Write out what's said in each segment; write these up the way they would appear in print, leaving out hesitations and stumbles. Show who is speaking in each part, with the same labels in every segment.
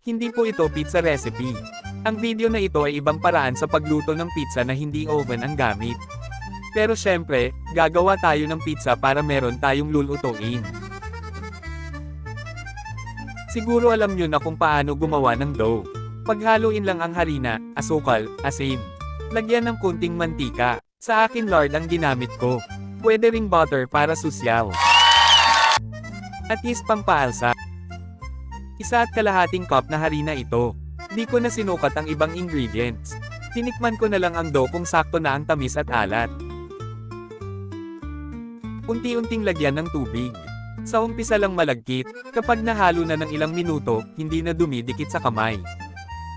Speaker 1: Hindi po ito pizza recipe. Ang video na ito ay ibang paraan sa pagluto ng pizza na hindi oven ang gamit. Pero syempre, gagawa tayo ng pizza para meron tayong lulutuin. Siguro alam nyo na kung paano gumawa ng dough. Paghaluin lang ang harina, asukal, asin. Lagyan ng kunting mantika. Sa akin lard ang ginamit ko. Pwede ring butter para susyaw. At yeast pampaalsa. 1 kalahating cup na harina ito. Di ko na sinukat ang ibang ingredients. Tinikman ko na lang ang dough kung sakto na ang tamis at alat. Unti-unting lagyan ng tubig. Sa umpisa lang malagkit, kapag nahalo na ng ilang minuto, hindi na dumidikit sa kamay.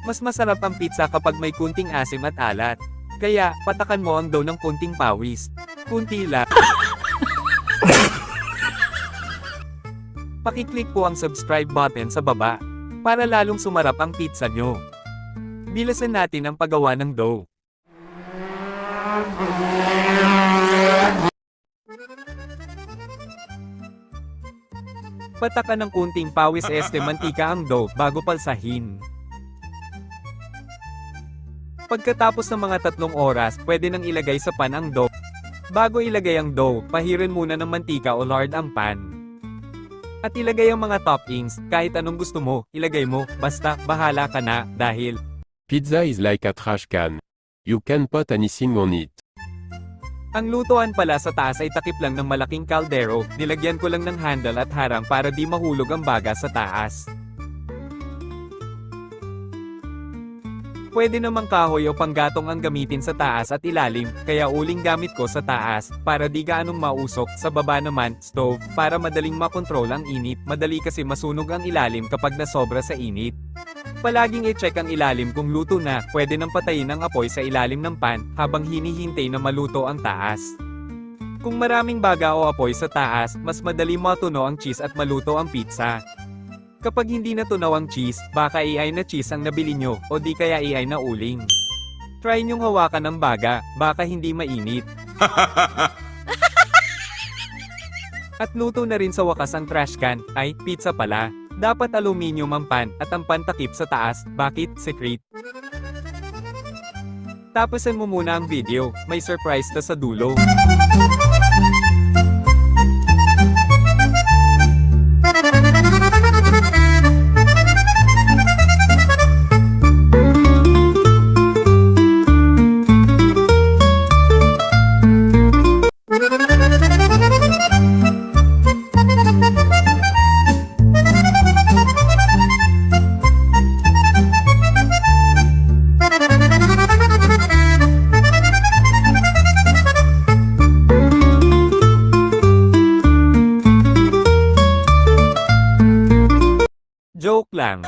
Speaker 1: Mas masarap ang pizza kapag may kunting asim at alat. Kaya, patakan mo ang dough ng kunting pawis. Kunti lang. Pakiclick po ang subscribe button sa baba, para lalong sumarap ang pizza nyo. Bilasan natin ang paggawa ng dough. Patakan ng kunting pawis mantika ang dough bago palsahin. Pagkatapos ng mga 3 oras, pwede nang ilagay sa pan ang dough. Bago ilagay ang dough, pahirin muna ng mantika o lard ang pan. At ilagay ang mga toppings, kahit anong gusto mo, ilagay mo, basta, bahala ka na, dahil
Speaker 2: Pizza is like a trash can. You can put anything on it.
Speaker 1: ang lutuan pala sa taas ay takip lang ng malaking kaldero, nilagyan ko lang ng handle at harang para di mahulog ang baga sa taas. Pwede namang kahoy o panggatong ang gamitin sa taas at ilalim, kaya uling gamit ko sa taas, para di gaanong mausok, sa baba naman, stove, para madaling makontrol ang init, madali kasi masunog ang ilalim kapag nasobra sa init. Palaging i-check ang ilalim kung luto na, pwede nang patayin ang apoy sa ilalim ng pan, habang hinihintay na maluto ang taas. Kung maraming baga o apoy sa taas, mas madali matuno ang cheese at maluto ang pizza. Kapag hindi natunaw ang cheese, baka AI na cheese ang nabili nyo, o di kaya AI na uling. Try nyong hawakan ng baga, baka hindi mainit. At luto na rin sa wakas ang trash can, ay, pizza pala. Dapat aluminium ang pan, at ang pan takip sa taas, bakit, secret? Tapusin mo muna ang video, may surprise na sa dulo. Joke lang.